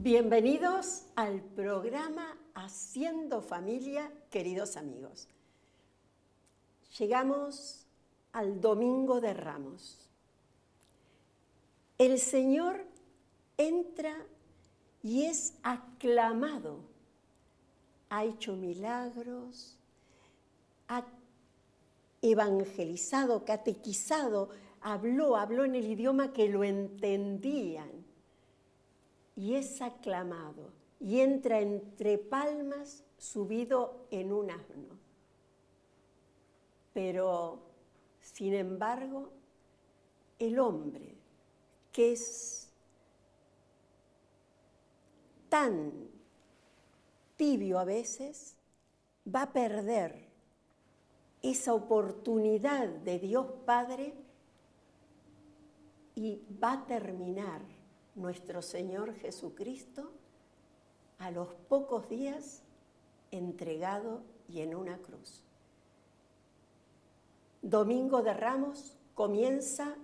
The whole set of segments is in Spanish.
Bienvenidos al programa Haciendo Familia, queridos amigos. Llegamos al Domingo de Ramos. El Señor entra y es aclamado. Ha hecho milagros, ha evangelizado, catequizado, habló en el idioma que lo entendían. Y es aclamado y entra entre palmas subido en un asno. Pero, sin embargo, el hombre, que es tan tibio a veces, va a perder esa oportunidad de Dios Padre y va a terminar nuestro Señor Jesucristo a los pocos días entregado y en una cruz. Domingo de Ramos comienza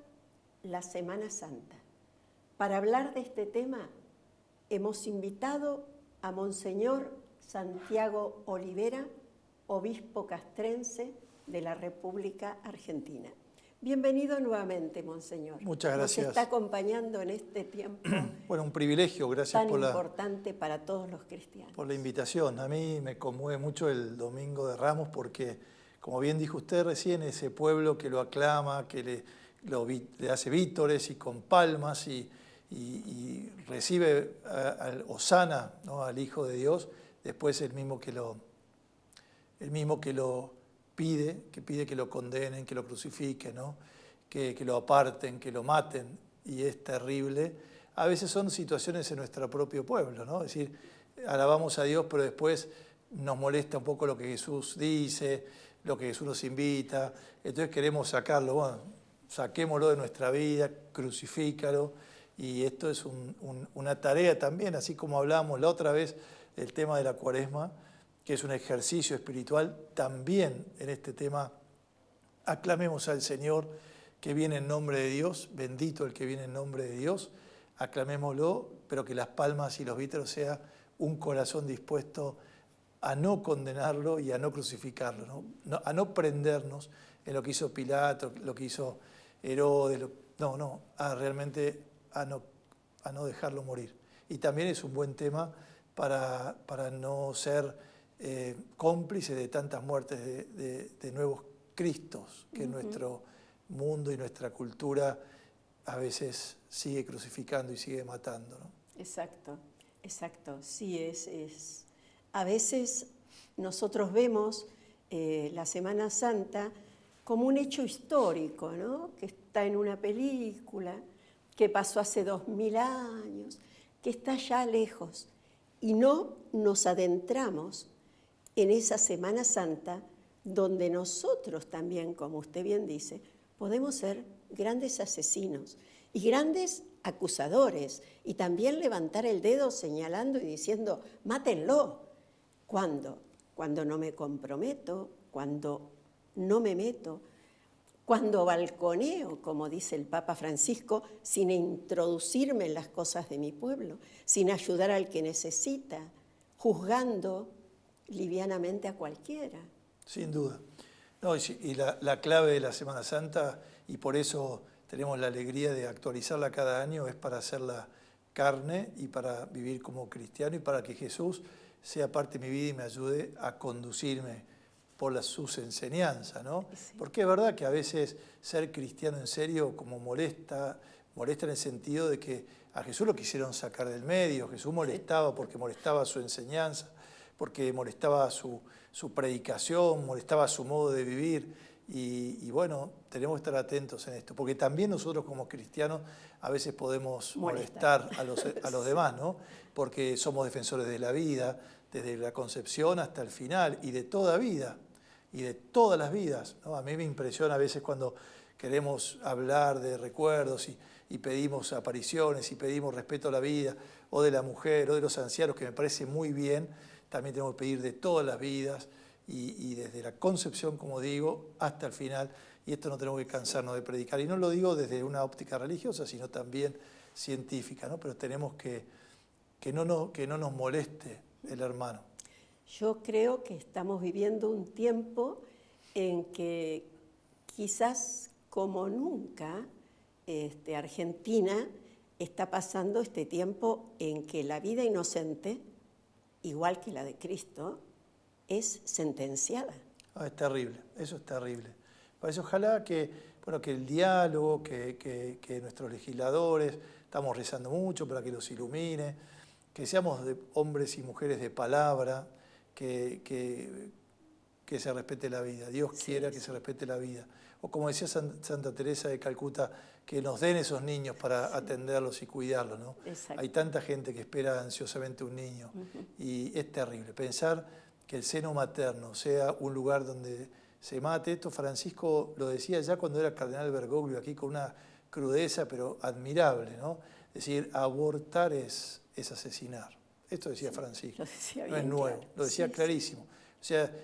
la Semana Santa. Para hablar de este tema hemos invitado a Monseñor Santiago Olivera, obispo castrense de la República Argentina. Bienvenido nuevamente, Monseñor. Muchas gracias. Nos está acompañando en este tiempo. Bueno, un privilegio, gracias tan importante para todos los cristianos. Por la invitación. A mí me conmueve mucho el Domingo de Ramos porque, como bien dijo usted recién, ese pueblo que lo aclama, que le hace vítores y con palmas y recibe al Hosana, ¿no?, al Hijo de Dios, después el mismo que lo pide que lo condenen, que lo crucifiquen, ¿no?, que lo aparten, que lo maten, y es terrible. A veces son situaciones en nuestro propio pueblo, ¿no? Es decir, alabamos a Dios, pero después nos molesta un poco lo que Jesús dice, lo que Jesús nos invita, entonces queremos sacarlo. Bueno, saquémoslo de nuestra vida, crucifícalo, y esto es una tarea también, así como hablábamos la otra vez del tema de la Cuaresma, que es un ejercicio espiritual, también en este tema aclamemos al Señor que viene en nombre de Dios, bendito el que viene en nombre de Dios, aclamémoslo, pero que las palmas y los víteros sea un corazón dispuesto a no condenarlo y a no crucificarlo, ¿no? A no prendernos en lo que hizo Pilato, lo que hizo Herodes, realmente a no dejarlo morir. Y también es un buen tema para no ser cómplice de tantas muertes de nuevos Cristos que nuestro mundo y nuestra cultura a veces sigue crucificando y sigue matando, ¿no? Exacto. Sí, es. A veces nosotros vemos la Semana Santa como un hecho histórico, ¿no?, que está en una película, que pasó hace 2000 años, que está ya lejos, y no nos adentramos en esa Semana Santa donde nosotros también, como usted bien dice, podemos ser grandes asesinos y grandes acusadores, y también levantar el dedo señalando y diciendo, mátenlo. ¿Cuándo? Cuando no me comprometo, cuando no me meto, cuando balconeo, como dice el Papa Francisco, sin introducirme en las cosas de mi pueblo, sin ayudar al que necesita, juzgando livianamente a cualquiera. Sin duda. No, y la clave de la Semana Santa, y por eso tenemos la alegría de actualizarla cada año, es para hacerla carne y para vivir como cristiano y para que Jesús sea parte de mi vida y me ayude a conducirme por sus enseñanzas, ¿no? Sí. Porque es verdad que a veces ser cristiano en serio como molesta en el sentido de que a Jesús lo quisieron sacar del medio, Jesús molestaba porque molestaba su enseñanza, porque molestaba su predicación, molestaba su modo de vivir, y bueno, tenemos que estar atentos en esto, porque también nosotros como cristianos a veces podemos molestar a los demás, ¿no? Porque somos defensores de la vida, desde la concepción hasta el final, y de toda vida, y de todas las vidas, ¿no? A mí me impresiona a veces cuando queremos hablar de recuerdos y pedimos apariciones y pedimos respeto a la vida, o de la mujer, o de los ancianos, que me parece muy bien. También tenemos que pedir de todas las vidas y desde la concepción, como digo, hasta el final. Y esto no tenemos que cansarnos de predicar. Y no lo digo desde una óptica religiosa, sino también científica, ¿no? Pero tenemos que que no nos moleste el hermano. Yo creo que estamos viviendo un tiempo en que quizás como nunca Argentina está pasando este tiempo en que la vida inocente, igual que la de Cristo, es sentenciada. Es terrible, eso es terrible. Por eso ojalá que el diálogo, que nuestros legisladores, estamos rezando mucho para que los ilumine, que seamos hombres y mujeres de palabra, que se respete la vida. Dios quiera que se respete la vida. O como decía Santa Teresa de Calcuta, que nos den esos niños para atenderlos y cuidarlos, ¿no? Hay tanta gente que espera ansiosamente un niño y es terrible. Pensar que el seno materno sea un lugar donde se mate. Esto Francisco lo decía ya cuando era cardenal Bergoglio, aquí con una crudeza pero admirable, ¿no? Es decir, abortar es asesinar. Esto decía Francisco, no es nuevo, claro. Lo decía clarísimo. O sea,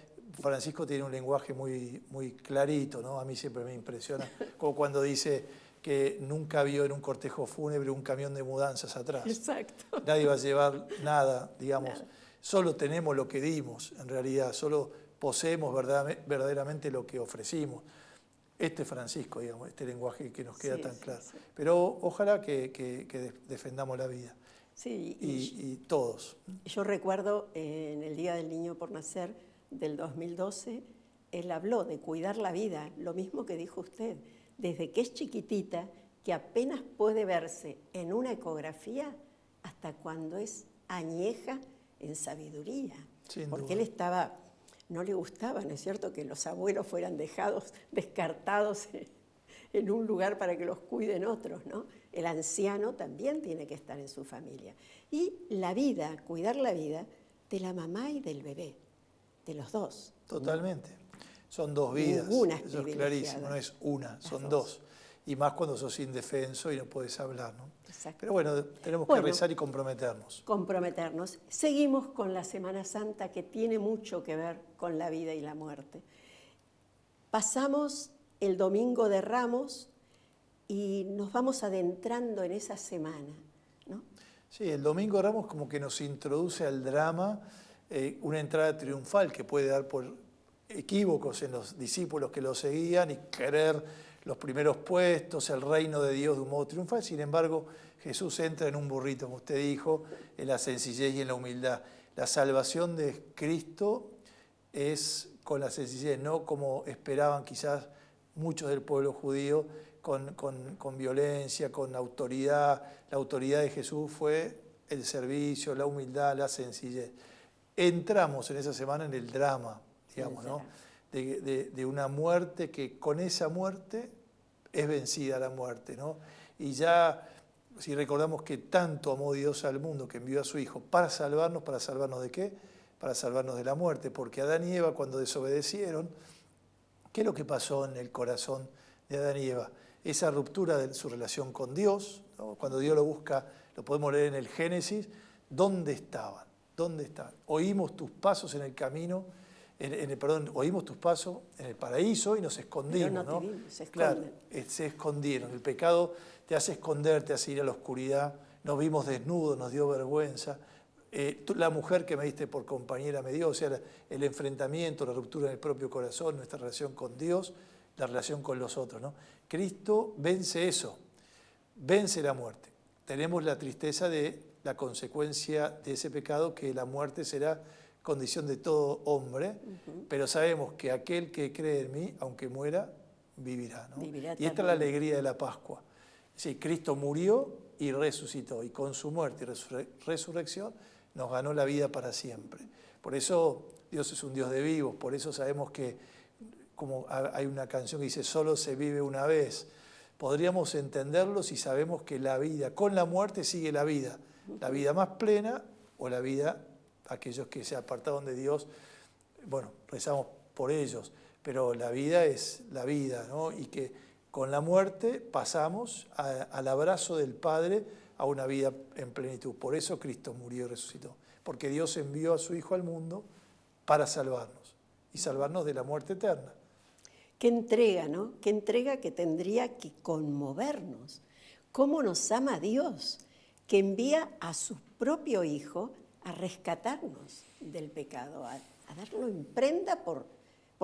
Francisco tiene un lenguaje muy, muy clarito, ¿no? A mí siempre me impresiona, como cuando dice que nunca vio en un cortejo fúnebre un camión de mudanzas atrás. Exacto. Nadie va a llevar nada, digamos. Nada. Solo tenemos lo que dimos, en realidad, solo poseemos verdaderamente lo que ofrecimos. Este Francisco, digamos, este lenguaje que nos queda tan claro. Sí. Pero ojalá que defendamos la vida. Sí, y todos. Yo recuerdo en el Día del Niño por Nacer del 2012, él habló de cuidar la vida, lo mismo que dijo usted, desde que es chiquitita, que apenas puede verse en una ecografía hasta cuando es añeja en sabiduría. Sin porque duda. Él no le gustaba, ¿no es cierto?, que los abuelos fueran descartados en un lugar para que los cuiden otros, ¿no? El anciano también tiene que estar en su familia. Y la vida, cuidar la vida de la mamá y del bebé, de los dos. Totalmente. ¿No? Son dos vidas. Ninguna es eso es clarísimo, no es una, son dos. Y más cuando sos indefenso y no puedes hablar, ¿no? Exacto. Pero bueno, tenemos que rezar y comprometernos. Comprometernos. Seguimos con la Semana Santa, que tiene mucho que ver con la vida y la muerte. Pasamos el Domingo de Ramos y nos vamos adentrando en esa semana, ¿no? Sí, el Domingo de Ramos como que nos introduce al drama, una entrada triunfal que puede dar por equívocos en los discípulos que lo seguían y querer los primeros puestos, el reino de Dios de un modo triunfal. Sin embargo, Jesús entra en un burrito, como usted dijo, en la sencillez y en la humildad. La salvación de Cristo es con la sencillez, no como esperaban quizás muchos del pueblo judío, con violencia, con autoridad. La autoridad de Jesús fue el servicio, la humildad, la sencillez. Entramos en esa semana en el drama, digamos, ¿no? De una muerte que con esa muerte es vencida la muerte, ¿no? Y ya, si recordamos que tanto amó Dios al mundo que envió a su Hijo para salvarnos ¿de qué? Para salvarnos de la muerte, porque Adán y Eva cuando desobedecieron, ¿qué es lo que pasó en el corazón de Adán y Eva? Esa ruptura de su relación con Dios, ¿no? Cuando Dios lo busca, lo podemos leer en el Génesis, ¿dónde estaban? ¿Dónde estaban? Oímos tus pasos en el camino, oímos tus pasos en el paraíso y nos escondimos, ¿no? Vimos, claro, se escondieron. El pecado te hace esconder, te hace ir a la oscuridad. Nos vimos desnudos, nos dio vergüenza. La mujer que me diste por compañera me dio, o sea, el enfrentamiento, la ruptura en el propio corazón, nuestra relación con Dios, la relación con los otros, ¿no? Cristo vence eso, vence la muerte. Tenemos la tristeza de la consecuencia de ese pecado, que la muerte será condición de todo hombre, pero sabemos que aquel que cree en mí, aunque muera, vivirá, ¿no? Vivirá y esta es la alegría de la Pascua. Es decir, Cristo murió y resucitó, y con su muerte y resurrección nos ganó la vida para siempre. Por eso Dios es un Dios de vivos, por eso sabemos que, como hay una canción que dice, solo se vive una vez. Podríamos entenderlo si sabemos que la vida, con la muerte sigue la vida más plena o la vida, aquellos que se apartaron de Dios, bueno, rezamos por ellos, pero la vida es la vida, ¿no? Y que con la muerte pasamos al abrazo del Padre a una vida en plenitud. Por eso Cristo murió y resucitó, porque Dios envió a su Hijo al mundo para salvarnos y salvarnos de la muerte eterna. Qué entrega, ¿no? Qué entrega que tendría que conmovernos. ¿Cómo nos ama Dios? Que envía a su propio Hijo a rescatarnos del pecado, a darlo en prenda por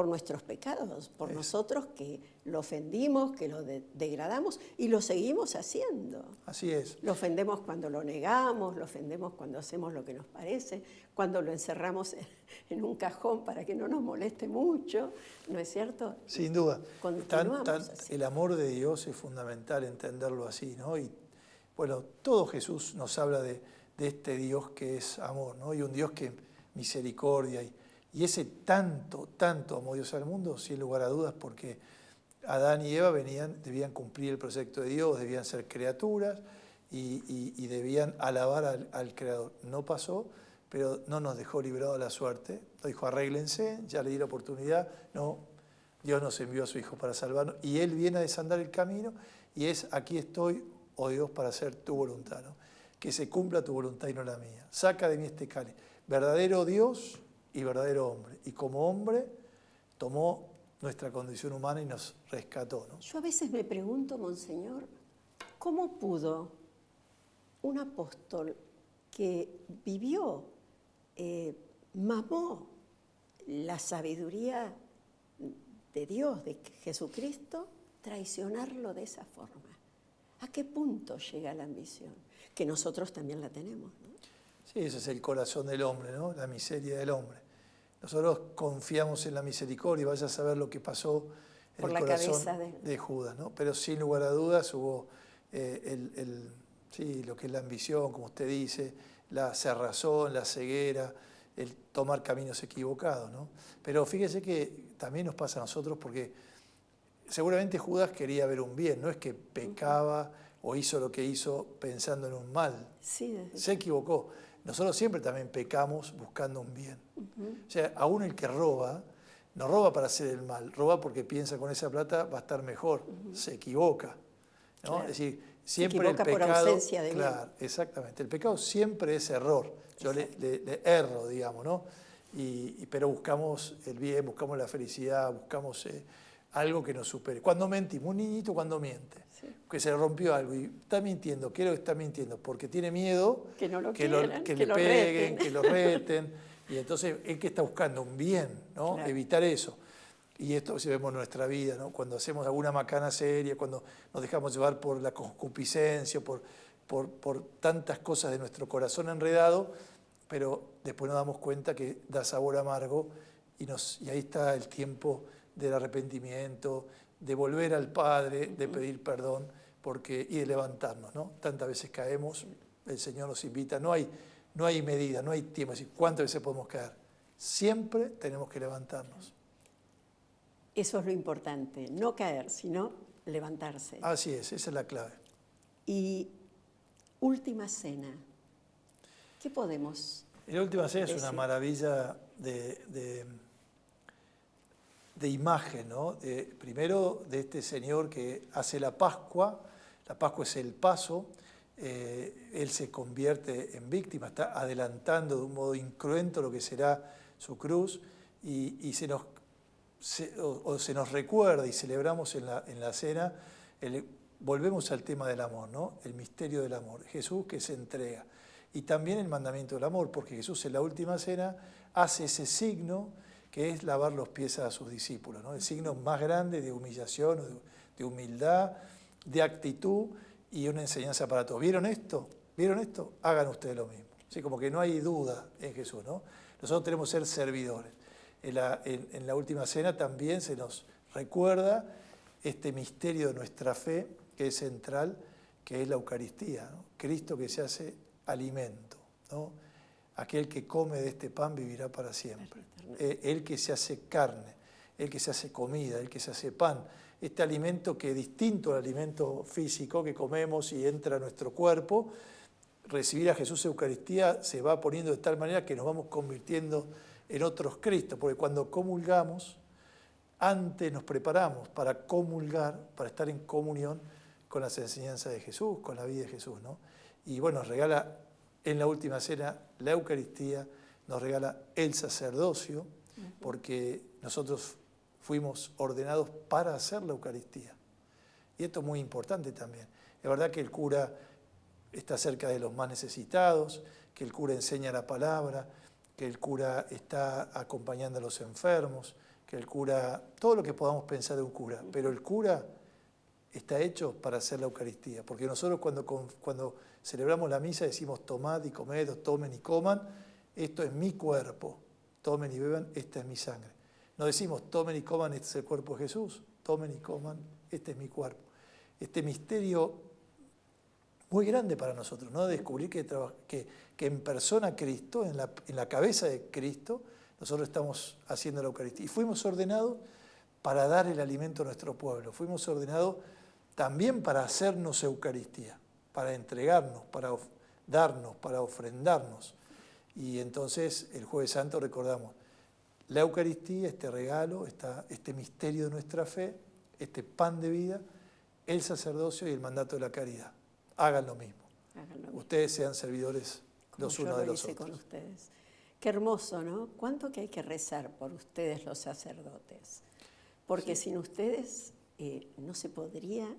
nuestros pecados, por nosotros que lo ofendimos, que lo degradamos y lo seguimos haciendo. Así es. Lo ofendemos cuando lo negamos, lo ofendemos cuando hacemos lo que nos parece, cuando lo encerramos en un cajón para que no nos moleste mucho, ¿no es cierto? Sin duda. Continuamos así. El amor de Dios es fundamental entenderlo así, ¿no? Y bueno, todo Jesús nos habla de este Dios que es amor, ¿no? Y un Dios que misericordia y ese tanto amó Dios al mundo, sin lugar a dudas, porque Adán y Eva debían cumplir el proyecto de Dios, debían ser criaturas y debían alabar al Creador. No pasó, pero no nos dejó librados de la suerte. Nos dijo, arréglense, ya le di la oportunidad. No, Dios nos envió a su Hijo para salvarnos y Él viene a desandar el camino y es, aquí estoy, oh Dios, para hacer tu voluntad, ¿no? Que se cumpla tu voluntad y no la mía. Saca de mí este cáliz. Verdadero Dios y verdadero hombre. Y como hombre tomó nuestra condición humana y nos rescató, ¿no? Yo a veces me pregunto, Monseñor, ¿cómo pudo un apóstol que vivió, mamó la sabiduría de Dios, de Jesucristo, traicionarlo de esa forma? ¿A qué punto llega la ambición? Que nosotros también la tenemos, ¿no? Sí, ese es el corazón del hombre, ¿no? La miseria del hombre. Nosotros confiamos en la misericordia y vaya a saber lo que pasó en el corazón de Judas, ¿no? Pero sin lugar a dudas hubo lo que es la ambición, como usted dice, la cerrazón, la ceguera, el tomar caminos equivocados, ¿no? Pero fíjese que también nos pasa a nosotros porque seguramente Judas quería ver un bien, no es que pecaba o hizo lo que hizo pensando en un mal. Sí, se equivocó. Nosotros siempre también pecamos buscando un bien. O sea, aún el que roba, no roba para hacer el mal, roba porque piensa con esa plata va a estar mejor. Se equivoca, ¿no? Claro. Es decir, siempre el pecado... por ausencia de claro, bien. Exactamente. El pecado siempre es error. Yo le erro, digamos, ¿no? Pero buscamos el bien, buscamos la felicidad, buscamos algo que nos supere. Cuando mentimos, un niñito cuando miente, que se le rompió algo y está mintiendo, ¿qué es lo que está mintiendo? Porque tiene miedo que no lo que le lo peguen, reten. que lo reten. Y entonces es que está buscando un bien, ¿no? Claro. Evitar eso. Y esto si vemos en nuestra vida, ¿no? Cuando hacemos alguna macana seria, cuando nos dejamos llevar por la concupiscencia, por tantas cosas de nuestro corazón enredado, pero después nos damos cuenta que da sabor amargo y ahí está el tiempo del arrepentimiento, de volver al Padre, de pedir perdón y de levantarnos, ¿no? Tantas veces caemos, el Señor nos invita, no hay medida, no hay tiempo, es decir, ¿cuántas veces podemos caer? Siempre tenemos que levantarnos. Eso es lo importante, no caer, sino levantarse. Así es, esa es la clave. Y última cena, ¿qué podemos La última cena decir? Es una maravilla de imagen, ¿no? Primero de este Señor que hace la Pascua es el paso, Él se convierte en víctima, está adelantando de un modo incruento lo que será su cruz y se nos recuerda y celebramos en la cena, volvemos al tema del amor, ¿no? El misterio del amor, Jesús que se entrega y también el mandamiento del amor, porque Jesús en la última cena hace ese signo que es lavar los pies a sus discípulos, ¿no? El signo más grande de humillación, de humildad, de actitud y una enseñanza para todos. ¿Vieron esto? ¿Vieron esto? Hagan ustedes lo mismo. Así como que no hay duda en Jesús, ¿no? Nosotros tenemos que ser servidores. En la última cena también se nos recuerda este misterio de nuestra fe, que es central, que es la Eucaristía, ¿no? Cristo que se hace alimento, ¿no? Aquel que come de este pan vivirá para siempre. El que se hace carne, el que se hace comida, el que se hace pan. Este alimento que es distinto al alimento físico que comemos y entra a nuestro cuerpo, recibir a Jesús en Eucaristía se va poniendo de tal manera que nos vamos convirtiendo en otros Cristos, porque cuando comulgamos, antes nos preparamos para comulgar, para estar en comunión con las enseñanzas de Jesús, con la vida de Jesús, ¿no? Y bueno, nos regala en la última cena la Eucaristía, nos regala el sacerdocio, porque nosotros fuimos ordenados para hacer la Eucaristía. Y esto es muy importante también. Es verdad que el cura está cerca de los más necesitados, que el cura enseña la palabra, que el cura está acompañando a los enfermos, que el cura, todo lo que podamos pensar de un cura, pero el cura está hecho para hacer la Eucaristía, porque nosotros cuando celebramos la misa decimos tomad y comed, o tomen y coman, esto es mi cuerpo, tomen y beban, esta es mi sangre. No decimos tomen y coman, este es el cuerpo de Jesús, tomen y coman, este es mi cuerpo. Este misterio muy grande para nosotros, ¿no? Descubrir que en persona Cristo, en la cabeza de Cristo, nosotros estamos haciendo la Eucaristía. Y fuimos ordenados para dar el alimento a nuestro pueblo. Fuimos ordenados también para hacernos Eucaristía, para entregarnos, para darnos, para ofrendarnos. Y entonces el Jueves Santo recordamos la Eucaristía, este regalo, este misterio de nuestra fe, este pan de vida, el sacerdocio y el mandato de la caridad. Hagan lo mismo. Ustedes sean servidores los unos de los otros. Con ustedes. Qué hermoso, ¿no? ¿Cuánto que hay que rezar por ustedes los sacerdotes? Porque sin ustedes no se podría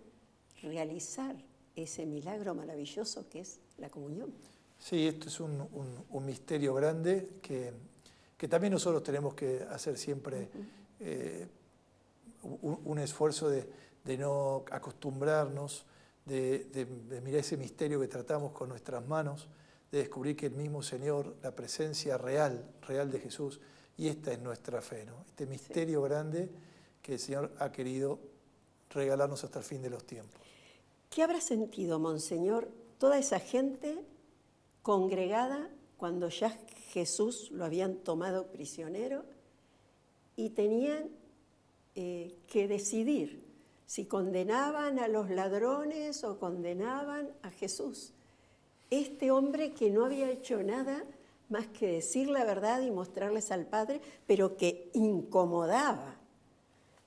realizar ese milagro maravilloso que es la comunión. Sí, esto es un misterio grande que también nosotros tenemos que hacer siempre un esfuerzo de no acostumbrarnos, de mirar ese misterio que tratamos con nuestras manos, de descubrir que el mismo Señor, la presencia real de Jesús, y esta es nuestra fe, ¿no? Este misterio grande que el Señor ha querido regalarnos hasta el fin de los tiempos. ¿Qué habrá sentido, Monseñor, toda esa gente congregada cuando ya Jesús lo habían tomado prisionero y tenían que decidir si condenaban a los ladrones o condenaban a Jesús? Este hombre que no había hecho nada más que decir la verdad y mostrarles al Padre, pero que incomodaba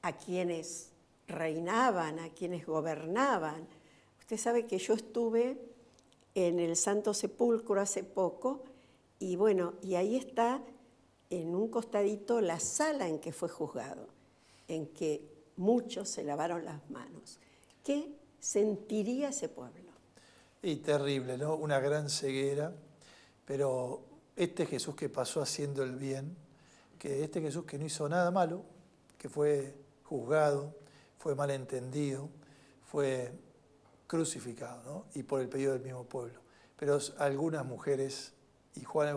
a quienes reinaban, a quienes gobernaban. Usted sabe que yo estuve en el Santo Sepulcro hace poco y bueno, y ahí está en un costadito la sala en que fue juzgado, en que muchos se lavaron las manos. ¿Qué sentiría ese pueblo? Y terrible, ¿no? Una gran ceguera, pero este Jesús que pasó haciendo el bien, que este Jesús que no hizo nada malo, que fue juzgado, fue malentendido, fue crucificado, ¿no? Y por el pedido del mismo pueblo. Pero algunas mujeres y Juan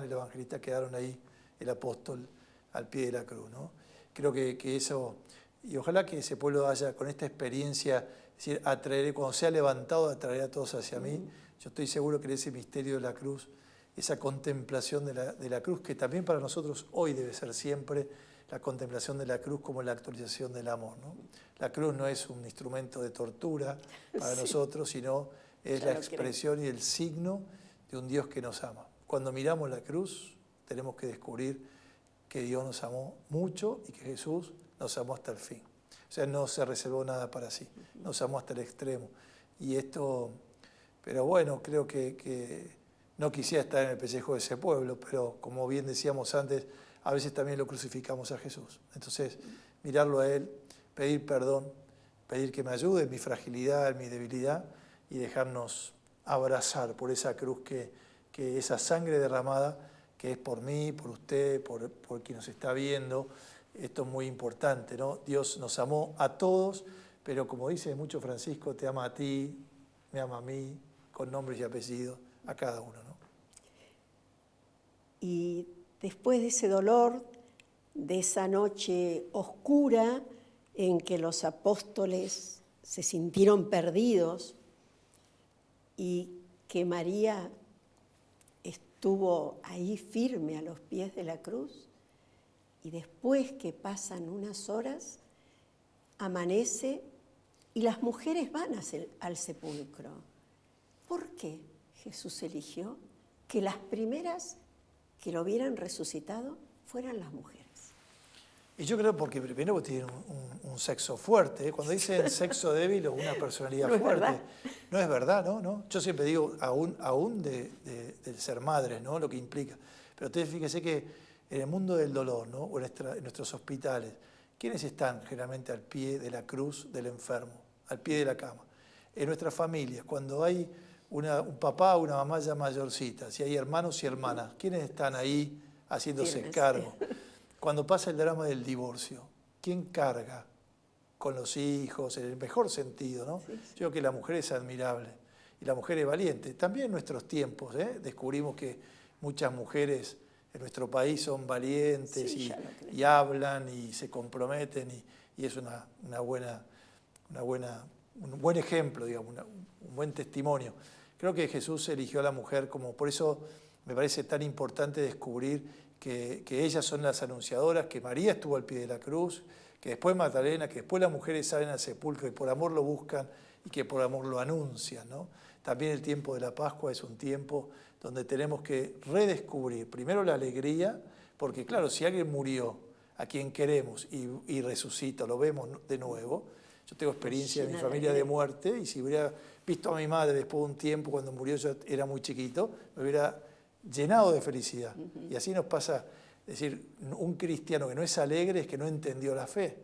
el Evangelista quedaron ahí, el apóstol, al pie de la cruz, ¿no? Creo que eso, y ojalá que ese pueblo haya con esta experiencia, es decir, atraeré, cuando sea levantado, atraeré a todos hacia mí. Yo estoy seguro que en ese misterio de la cruz, esa contemplación de la cruz, que también para nosotros hoy debe ser siempre la contemplación de la cruz como la actualización del amor, ¿no? La cruz no es un instrumento de tortura para nosotros, sino es la expresión y el signo de un Dios que nos ama. Cuando miramos la cruz, tenemos que descubrir que Dios nos amó mucho y que Jesús nos amó hasta el fin. O sea, no se reservó nada para sí, nos amó hasta el extremo. Y esto, pero bueno, creo que no quisiera estar en el pellejo de ese pueblo, pero como bien decíamos antes, a veces también lo crucificamos a Jesús. Entonces, mirarlo a Él, pedir perdón, pedir que me ayude en mi fragilidad, en mi debilidad, y dejarnos abrazar por esa cruz, que esa sangre derramada, que es por mí, por usted, por quien nos está viendo. Esto es muy importante, ¿no? Dios nos amó a todos, pero como dice mucho Francisco, te ama a ti, me ama a mí, con nombres y apellidos, a cada uno, ¿no? Y después de ese dolor, de esa noche oscura en que los apóstoles se sintieron perdidos y que María estuvo ahí firme a los pies de la cruz, y después que pasan unas horas, amanece y las mujeres van al sepulcro. ¿Por qué Jesús eligió que las primeras que lo hubieran resucitado fueran las mujeres? Y yo creo porque primero tienen un sexo fuerte, ¿eh? Cuando dicen sexo débil o una personalidad no fuerte, es no es verdad, ¿no? Yo siempre digo, aún del ser madres, ¿no? Lo que implica. Pero ustedes fíjense que en el mundo del dolor, ¿no? O en nuestros hospitales, ¿quiénes están generalmente al pie de la cruz del enfermo, al pie de la cama? En nuestras familias, cuando hay un papá o una mamá ya mayorcita, si hay hermanos y hermanas, ¿quiénes están ahí haciéndose cargo? Cuando pasa el drama del divorcio, ¿quién carga con los hijos, en el mejor sentido, ¿no? Sí, sí. Yo creo que la mujer es admirable y la mujer es valiente. También en nuestros tiempos, descubrimos que muchas mujeres en nuestro país son valientes Sí, y hablan y se comprometen y es un buen ejemplo, digamos, un buen testimonio. Creo que Jesús eligió a la mujer como, por eso me parece tan importante descubrir que ellas son las anunciadoras, que María estuvo al pie de la cruz, que después Magdalena, que después las mujeres salen al sepulcro y por amor lo buscan y que por amor lo anuncian, ¿no? También el tiempo de la Pascua es un tiempo donde tenemos que redescubrir primero la alegría, porque claro, si alguien murió a quien queremos y resucita, lo vemos de nuevo. Yo tengo experiencia en mi familia de muerte y si hubiera visto a mi madre después de un tiempo, cuando murió yo era muy chiquito, me hubiera llenado de felicidad. Y así nos pasa, es decir, un cristiano que no es alegre es que no entendió la fe,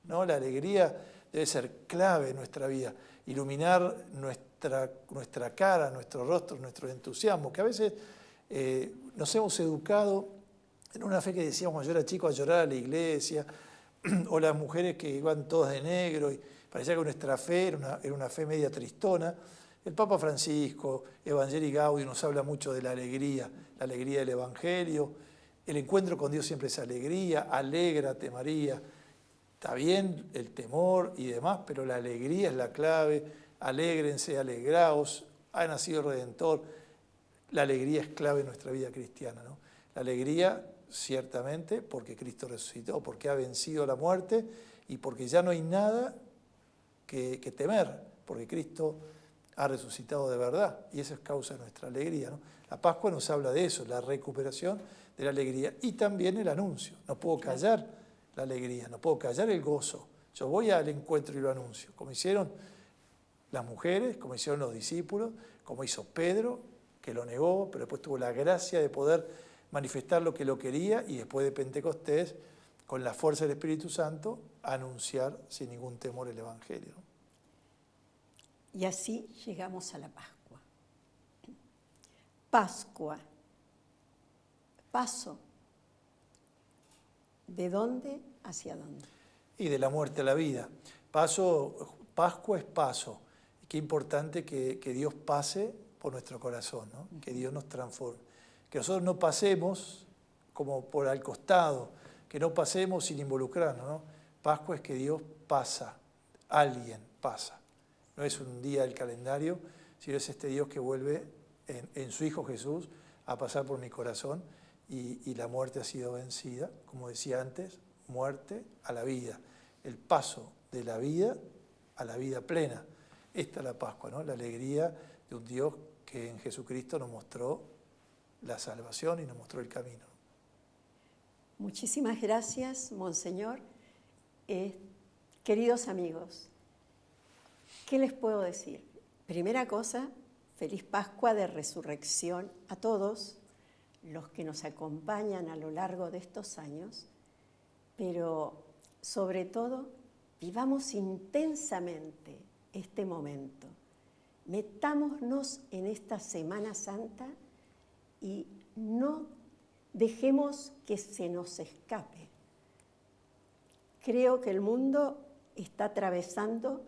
¿no? La alegría debe ser clave en nuestra vida, iluminar nuestra cara, nuestro rostro, nuestro entusiasmo, que a veces nos hemos educado en una fe que decíamos cuando yo era chico a llorar a la iglesia, o las mujeres que iban todas de negro, y parecía que nuestra fe era una fe media tristona. El Papa Francisco, Evangelii Gaudium, nos habla mucho de la alegría del Evangelio. El encuentro con Dios siempre es alegría, alégrate María. Está bien el temor y demás, pero la alegría es la clave. Alégrense, alegraos, ha nacido el Redentor. La alegría es clave en nuestra vida cristiana, ¿no? La alegría, ciertamente, porque Cristo resucitó, porque ha vencido la muerte y porque ya no hay nada que temer, porque Cristo ha resucitado de verdad y eso es causa de nuestra alegría, ¿no? La Pascua nos habla de eso, la recuperación de la alegría y también el anuncio. No puedo callar la alegría, no puedo callar el gozo. Yo voy al encuentro y lo anuncio, como hicieron las mujeres, como hicieron los discípulos, como hizo Pedro, que lo negó, pero después tuvo la gracia de poder manifestar lo que lo quería y después de Pentecostés, con la fuerza del Espíritu Santo, anunciar sin ningún temor el Evangelio. Y así llegamos a la Pascua. Pascua, paso. ¿De dónde hacia dónde? Y de la muerte a la vida. Pascua es paso. Qué importante que Dios pase por nuestro corazón, ¿no? Que Dios nos transforme. Que nosotros no pasemos como por al costado, que no pasemos sin involucrarnos, ¿no? Pascua es que Dios pasa, alguien pasa. No es un día del calendario, sino es este Dios que vuelve en su Hijo Jesús a pasar por mi corazón y la muerte ha sido vencida, como decía antes, muerte a la vida. El paso de la vida a la vida plena. Esta es la Pascua, ¿no? La alegría de un Dios que en Jesucristo nos mostró la salvación y nos mostró el camino. Muchísimas gracias, Monseñor. Queridos amigos, ¿qué les puedo decir? Primera cosa, feliz Pascua de Resurrección a todos los que nos acompañan a lo largo de estos años, pero sobre todo, vivamos intensamente este momento. Metámonos en esta Semana Santa y no dejemos que se nos escape. Creo que el mundo está atravesando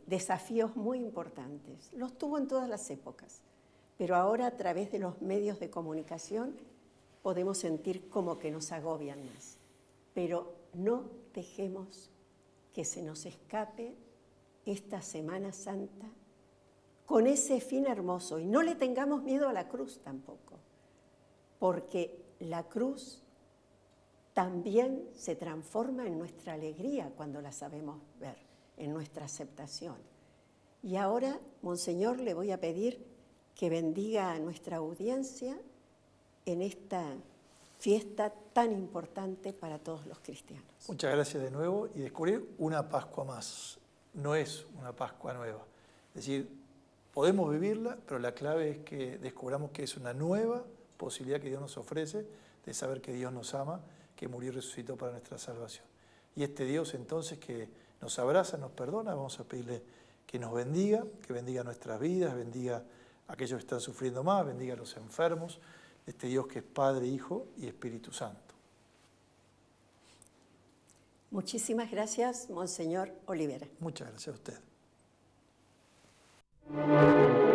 desafíos muy importantes. Los tuvo en todas las épocas, pero ahora a través de los medios de comunicación podemos sentir como que nos agobian más. Pero no dejemos que se nos escape esta Semana Santa con ese fin hermoso. Y no le tengamos miedo a la cruz tampoco, porque la cruz también se transforma en nuestra alegría cuando la sabemos ver, en nuestra aceptación. Y ahora, Monseñor, le voy a pedir que bendiga a nuestra audiencia en esta fiesta tan importante para todos los cristianos. Muchas gracias de nuevo y descubrir una Pascua más. No es una Pascua nueva. Es decir, podemos vivirla, pero la clave es que descubramos que es una nueva posibilidad que Dios nos ofrece de saber que Dios nos ama, que murió y resucitó para nuestra salvación. Y este Dios entonces que nos abraza, nos perdona, vamos a pedirle que nos bendiga, que bendiga nuestras vidas, bendiga a aquellos que están sufriendo más, bendiga a los enfermos, este Dios que es Padre, Hijo y Espíritu Santo. Muchísimas gracias, Monseñor Olivera. Muchas gracias a usted.